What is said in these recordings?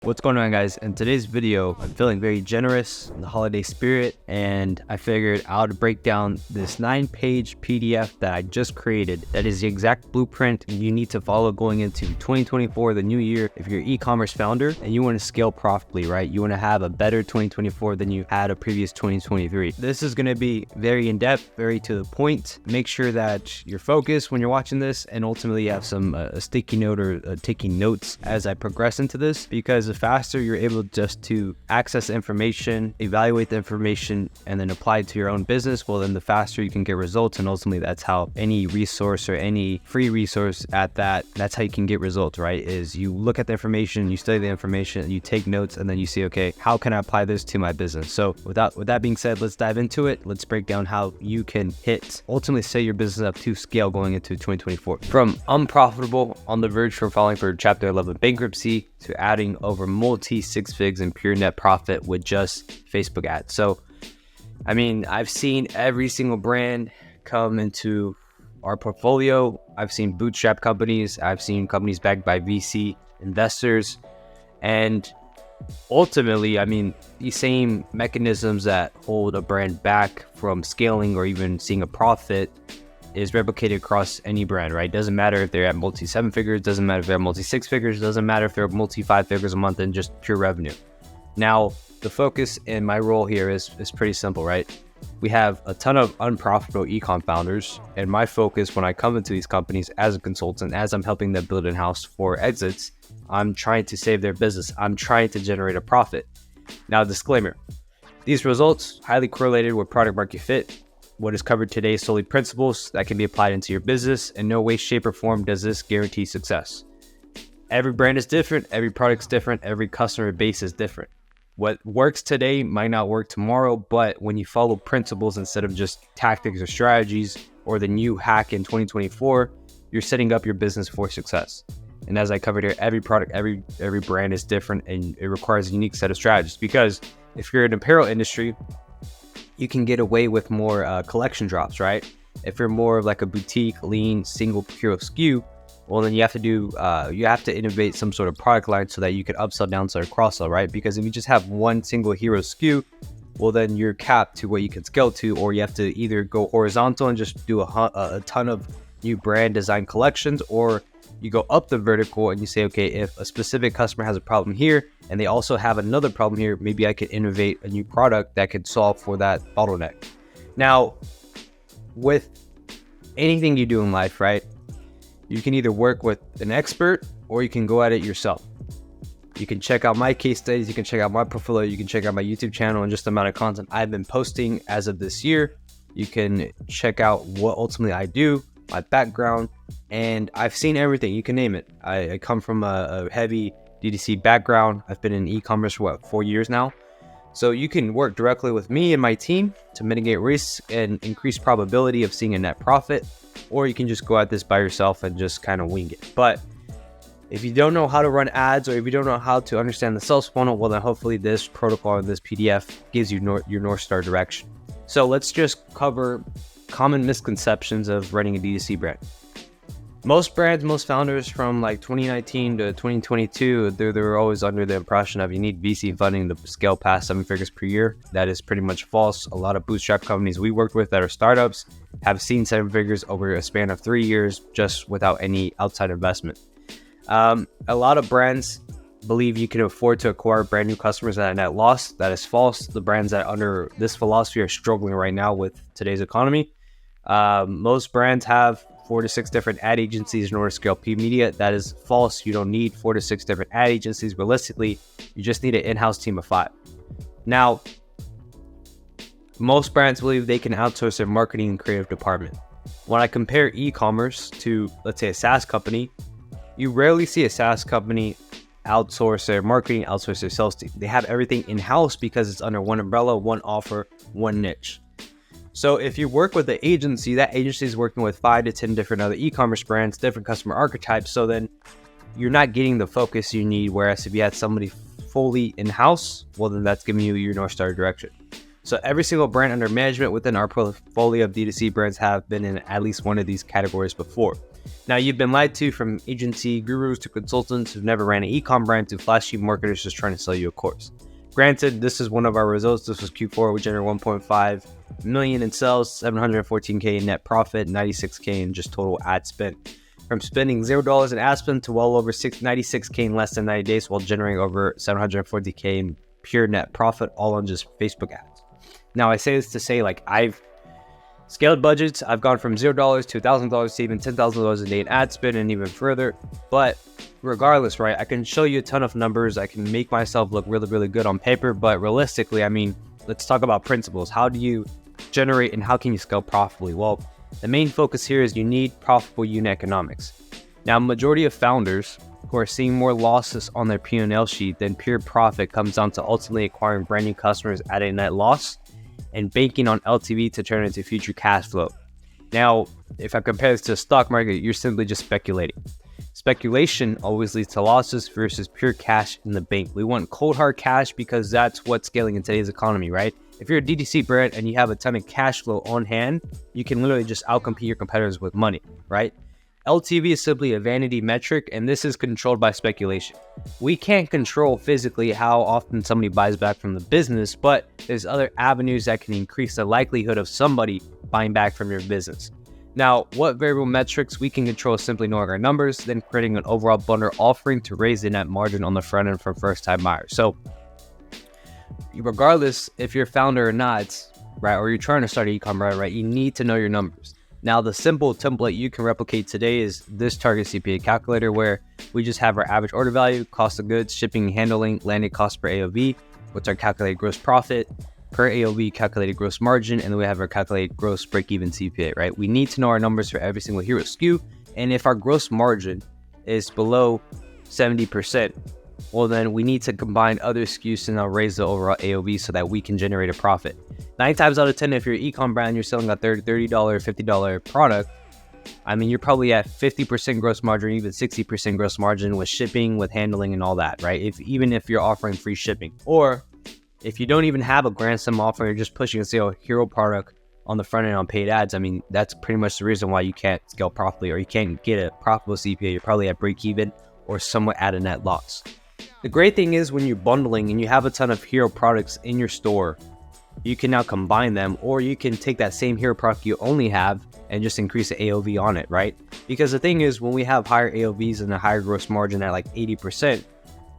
What's going on, guys? In today's video, I'm feeling very generous in the holiday spirit, and I figured I would break down this 9-page PDF that I just created. That is the exact blueprint you need to follow going into 2024, the new year. If you're an e-commerce founder and you want to scale profitably, right? You want to have a better 2024 than you had a previous 2023. This is going to be very in-depth, very to the point. Make sure that you're focused when you're watching this, and ultimately have some a sticky note or taking notes as I progress into this, because the faster you're able just to access information, evaluate the information, and then apply it to your own business, well, then the faster you can get results. And ultimately, that's how any resource or any free resource that's how you can get results, right? Is you look at the information, you study the information, you take notes, and then you see, okay, how can I apply this to my business? So with that being said, let's dive into it. Let's break down how you can ultimately set your business up to scale going into 2024. From unprofitable, on the verge from filing for Chapter 11 bankruptcy, to adding over multi 6 figs in pure net profit with just Facebook ads. So, I mean, I've seen every single brand come into our portfolio. I've seen bootstrap companies. I've seen companies backed by VC investors. And ultimately, I mean, these same mechanisms that hold a brand back from scaling or even seeing a profit is replicated across any brand, right? Doesn't matter if they're at multi 7 figures, doesn't matter if they're multi 6 figures, doesn't matter if they're multi 5 figures a month and just pure revenue. Now, the focus in my role here is pretty simple, right? We have a ton of unprofitable e-com founders, and my focus when I come into these companies as a consultant, as I'm helping them build in-house for exits, I'm trying to save their business. I'm trying to generate a profit. Now, disclaimer, these results highly correlated with product market fit. What is covered today is solely principles that can be applied into your business. In no way, shape, or form does this guarantee success. Every brand is different, every product's different, every customer base is different. What works today might not work tomorrow, but when you follow principles instead of just tactics or strategies or the new hack in 2024, you're setting up your business for success. And as I covered here, every product, every brand is different, and it requires a unique set of strategies. Because if you're in the apparel industry, you can get away with more collection drops, right? If you're more of like a boutique, lean, single hero SKU, well, then you have to innovate some sort of product line so that you can upsell, downsell, or cross-sell, right? Because if you just have one single hero SKU, well, then you're capped to what you can scale to, or you have to either go horizontal and just do a ton of new brand design collections, or you go up the vertical and you say, okay, if a specific customer has a problem here and they also have another problem here, maybe I could innovate a new product that could solve for that bottleneck. Now, with anything you do in life, right, you can either work with an expert or you can go at it yourself. You can check out my case studies, you can check out my portfolio, you can check out my YouTube channel and just the amount of content I've been posting as of this year. You can check out what ultimately I do, my background, and I've seen everything, you can name it. I come from a heavy DTC background. I've been in e-commerce for 4 years now. So you can work directly with me and my team to mitigate risk and increase probability of seeing a net profit, or you can just go at this by yourself and just kind of wing it. But if you don't know how to run ads, or if you don't know how to understand the sales funnel, well, then hopefully this protocol or this PDF gives you your North Star direction. So let's just cover common misconceptions of running a DTC brand. Most brands, most founders from like 2019 to 2022, they were always under the impression of you need VC funding to scale past 7 figures per year. That is pretty much false. A lot of bootstrap companies we worked with that are startups have seen 7 figures over a span of 3 years just without any outside investment. A lot of brands believe you can afford to acquire brand new customers at a net loss. That is false. The brands that under this philosophy are struggling right now with today's economy. Most brands have 4 to 6 different ad agencies in order to scale paid media. That is false. You don't need 4 to 6 different ad agencies. Realistically, you just need an in-house team of 5. Now, most brands believe they can outsource their marketing and creative department. When I compare e-commerce to, let's say, a SaaS company, you rarely see a SaaS company outsource their marketing, outsource their sales team. They have everything in-house because it's under one umbrella, one offer, one niche. So if you work with the agency, that agency is working with 5 to 10 different other e-commerce brands, different customer archetypes. So then you're not getting the focus you need. Whereas if you had somebody fully in-house, well, then that's giving you your North Star direction. So every single brand under management within our portfolio of D2C brands have been in at least one of these categories before. Now, you've been lied to, from agency gurus to consultants who've never ran an e-com brand to flashy marketers just trying to sell you a course. Granted, this is one of our results. This was Q4. We generated 1.5 million in sales, 714K in net profit, 96K in just total ad spend. From spending $0 in ad spend to well over 96K in less than 90 days while generating over 740K in pure net profit, all on just Facebook ads. Now, I say this to say, like, I've scaled budgets. I've gone from $0 to $1,000 to even $10,000 a day in ad spend and even further. But regardless, right, I can show you a ton of numbers. I can make myself look really, really good on paper. But realistically, I mean, let's talk about principles. How do you generate and how can you scale profitably? Well, the main focus here is you need profitable unit economics. Now, majority of founders who are seeing more losses on their P&L sheet than pure profit comes down to ultimately acquiring brand new customers at a net loss and banking on LTV to turn into future cash flow. Now, if I compare this to the stock market, you're simply just speculating. Speculation always leads to losses versus pure cash in the bank. We want cold hard cash because that's what's scaling in today's economy, right? If you're a DTC brand and you have a ton of cash flow on hand, you can literally just outcompete your competitors with money, right? LTV is simply a vanity metric, and this is controlled by speculation. We can't control physically how often somebody buys back from the business, but there's other avenues that can increase the likelihood of somebody buying back from your business. Now, what variable metrics we can control is simply knowing our numbers, then creating an overall bundle offering to raise the net margin on the front end for first-time buyers. So, regardless if you're a founder or not, right, or you're trying to start an e-com brand, right, you need to know your numbers. Now, the simple template you can replicate today is this target CPA calculator, where we just have our average order value, cost of goods, shipping and handling, landed cost per AOV, what's our calculated gross profit, per AOV calculated gross margin, and then we have our calculated gross break-even CPA, right? We need to know our numbers for every single hero SKU, and if our gross margin is below 70%, well, then we need to combine other SKUs to now raise the overall AOV so that we can generate a profit. 9 times out of 10, if you're an e-com brand, you're selling a $30, $50 product, I mean, you're probably at 50% gross margin, even 60% gross margin with shipping, with handling and all that, right? Even if you're offering free shipping, or if you don't even have a grand sum offer, you're just pushing a sale hero product on the front end on paid ads, I mean, that's pretty much the reason why you can't scale profitably or you can't get a profitable CPA. You're probably at break even or somewhat at a net loss. The great thing is when you're bundling and you have a ton of hero products in your store, you can now combine them, or you can take that same hero product you only have and just increase the AOV on it, right? Because the thing is, when we have higher AOVs and a higher gross margin at like 80%,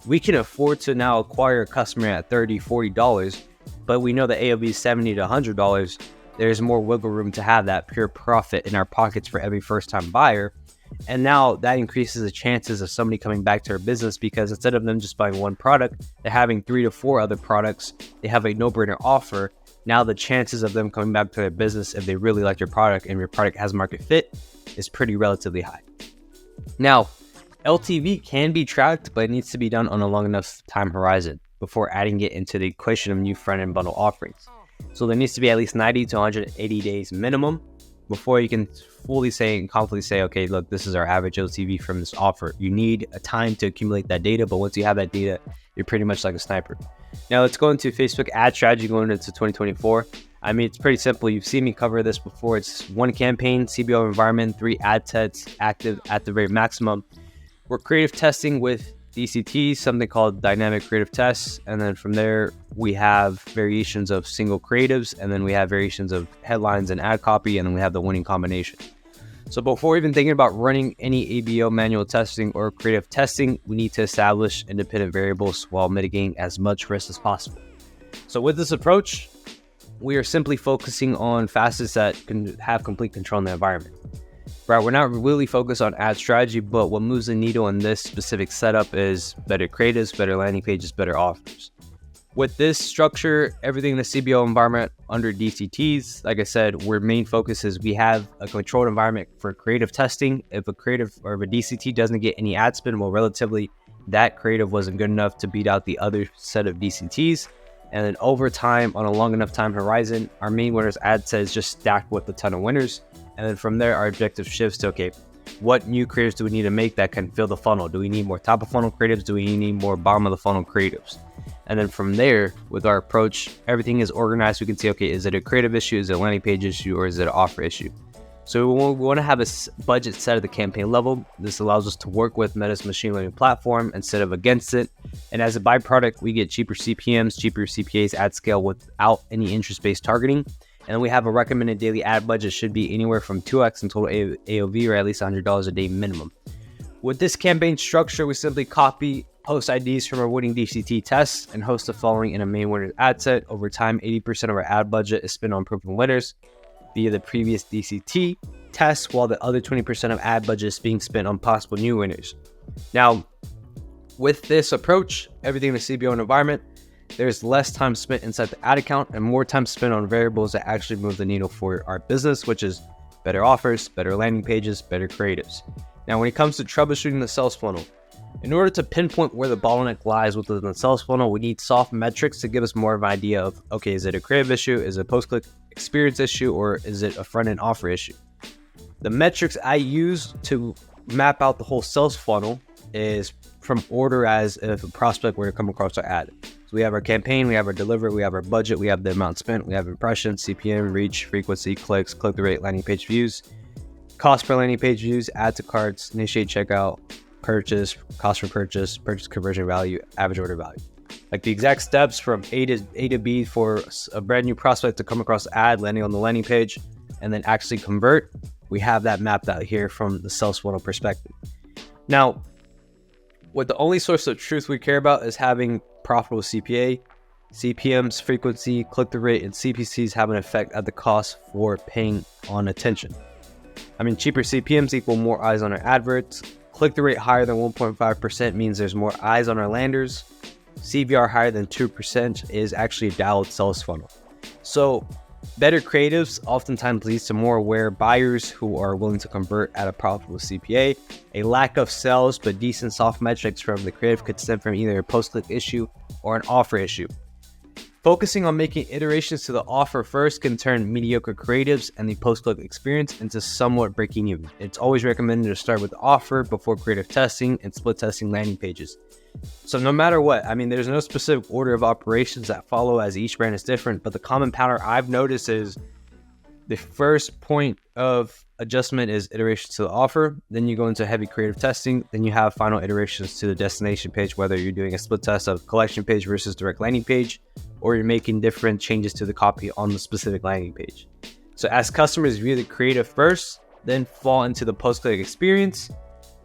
we can afford to now acquire a customer at $30, $40, but we know the AOV is $70 to $100. There's more wiggle room to have that pure profit in our pockets for every first-time buyer. And now that increases the chances of somebody coming back to our business, because instead of them just buying one product, they're having 3 to 4 other products. They have a no-brainer offer. Now the chances of them coming back to their business, if they really like your product and your product has market fit, is pretty relatively high. Now, LTV can be tracked, but it needs to be done on a long enough time horizon before adding it into the equation of new front-end bundle offerings. So there needs to be at least 90 to 180 days minimum before you can fully say and confidently say, okay, look, this is our average LTV from this offer. You need a time to accumulate that data, but once you have that data, you're pretty much like a sniper. Now let's go into Facebook ad strategy going into 2024. I mean, it's pretty simple. You've seen me cover this before. It's 1 campaign, CBO environment, 3 ad sets active at the very maximum. We're creative testing with DCTs, something called dynamic creative tests. And then from there, we have variations of single creatives, and then we have variations of headlines and ad copy, and then we have the winning combination. So before even thinking about running any ABO manual testing or creative testing, we need to establish independent variables while mitigating as much risk as possible. So with this approach, we are simply focusing on facets that can have complete control in the environment. Right, we're not really focused on ad strategy, but what moves the needle in this specific setup is better creatives, better landing pages, better offers. With this structure, everything in the CBO environment under DCTs, like I said, our main focus is we have a controlled environment for creative testing. If a creative or if a DCT doesn't get any ad spend, well, relatively, that creative wasn't good enough to beat out the other set of DCTs. And then over time, on a long enough time horizon, our main winners ad set is just stacked with a ton of winners. And then from there, our objective shifts to, okay, what new creatives do we need to make that can fill the funnel? Do we need more top of funnel creatives? Do we need more bottom of the funnel creatives? And then from there, with our approach, everything is organized. We can see, okay, is it a creative issue? Is it a landing page issue? Or is it an offer issue? So we want to have a budget set at the campaign level. This allows us to work with Meta's machine learning platform instead of against it. And as a byproduct, we get cheaper CPMs, cheaper CPAs at scale without any interest-based targeting. And we have a recommended daily ad budget should be anywhere from 2x in total AOV, or at least $100 a day minimum. With this campaign structure, we simply copy host IDs from our winning DCT tests and host the following in a main winner ad set. Over time, 80% of our ad budget is spent on proven winners via the previous DCT tests, while the other 20% of ad budget is being spent on possible new winners. Now, with this approach, everything in the CBO environment, there's less time spent inside the ad account and more time spent on variables that actually move the needle for our business, which is better offers, better landing pages, better creatives. Now, when it comes to troubleshooting the sales funnel, in order to pinpoint where the bottleneck lies within the sales funnel, we need soft metrics to give us more of an idea of, okay, is it a creative issue? Is it a post-click experience issue? Or is it a front-end offer issue? The metrics I use to map out the whole sales funnel is from order as if a prospect were to come across our ad. So we have our campaign, we have our delivery, we have our budget, we have the amount spent, we have impressions, CPM, reach, frequency, clicks, click-through rate, landing page views, cost per landing page views, add to carts, initiate checkout, purchase, cost per purchase, purchase conversion value, average order value. Like the exact steps from A to B for a brand new prospect to come across the ad, landing on the landing page, and then actually convert. We have that mapped out here from the sales funnel perspective. Now, what the only source of truth we care about is having profitable CPA, CPMs, frequency, click-through rate, and CPCs have an effect at the cost for paying on attention. I mean, cheaper CPMs equal more eyes on our adverts. Click-through rate higher than 1.5% means there's more eyes on our landers. CVR higher than 2% is actually a dialed sales funnel. So better creatives oftentimes leads to more aware buyers who are willing to convert at a profitable CPA. A lack of sales but decent soft metrics from the creative could stem from either a post-click issue or an offer issue. Focusing on making iterations to the offer first can turn mediocre creatives and the post-click experience into somewhat breaking even. It's always recommended to start with the offer before creative testing and split testing landing pages. So no matter what, I mean, there's no specific order of operations that follow as each brand is different, but the common pattern I've noticed is the first point of adjustment is iterations to the offer. Then you go into heavy creative testing. Then you have final iterations to the destination page, whether you're doing a split test of collection page versus direct landing page, or you're making different changes to the copy on the specific landing page. So as customers view the creative first, then fall into the post-click experience,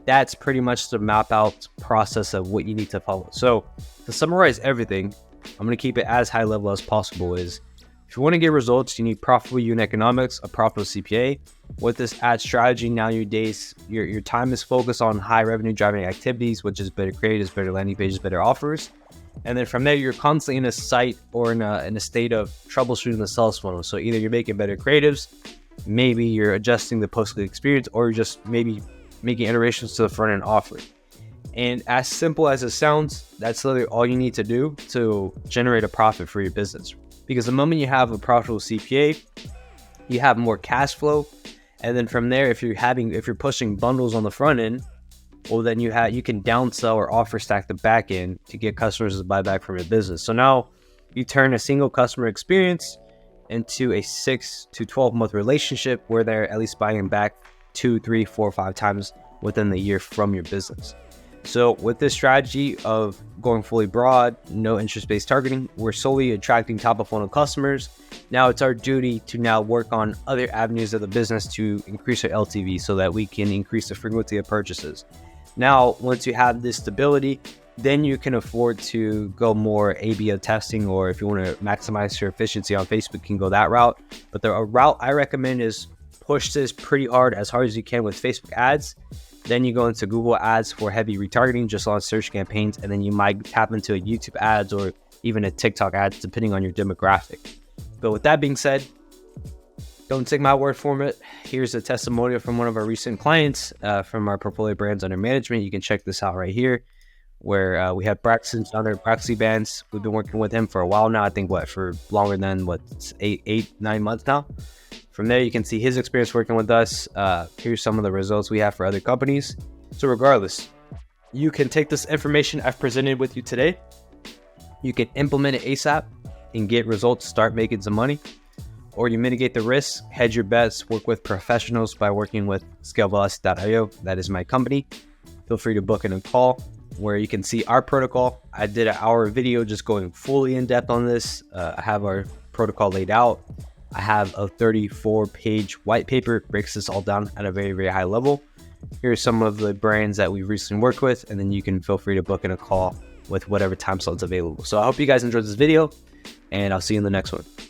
that's pretty much the map out process of what you need to follow. So to summarize everything, I'm going to keep it as high level as possible is, if you want to get results, you need profitable unit economics, a profitable CPA. With this ad strategy, nowadays, your time is focused on high revenue driving activities, which is better creatives, better landing pages, better offers. And then from there, you're constantly in a site or in a state of troubleshooting the sales funnel. So either you're making better creatives, maybe you're adjusting the post-click experience, or you're just maybe making iterations to the front end offer. And as simple as it sounds, that's literally all you need to do to generate a profit for your business. Because the moment you have a profitable CPA, you have more cash flow. And then from there, if you're pushing bundles on the front end, well, then you can downsell or offer stack the back end to get customers to buy back from your business. So now you turn a single customer experience into a 6 to 12 month relationship where they're at least buying back 2, 3, 4, 5 times within the year from your business. So with this strategy of going fully broad, no interest-based targeting, we're solely attracting top of funnel customers. Now it's our duty to now work on other avenues of the business to increase our LTV so that we can increase the frequency of purchases. Now, once you have this stability, then you can afford to go more A/B testing, or if you want to maximize your efficiency on Facebook, you can go that route. But the route I recommend is push this pretty hard as you can with Facebook ads. Then you go into Google ads for heavy retargeting, just launch search campaigns, and then you might tap into a YouTube ads or even a TikTok ads, depending on your demographic. But with that being said, don't take my word for it. Here's a testimonial from one of our recent clients from our portfolio brands under management. You can check this out right here, where we have Braxton under Braxley Bands. We've been working with him for a while now. I think for longer than 9 months now. From there, you can see his experience working with us. Here's some of the results we have for other companies. So regardless, you can take this information I've presented with you today. You can implement it ASAP and get results, start making some money. or you mitigate the risks, hedge your bets, work with professionals by working with scalability.io. That is my company. Feel free to book in a call where you can see our protocol. I did an hour video just going fully in depth on this. I have our protocol laid out. I have a 34-page white paper, breaks this all down at a very, very high level. Here's some of the brands that we've recently worked with, and then you can feel free to book in a call with whatever time slot's available. So I hope you guys enjoyed this video, and I'll see you in the next one.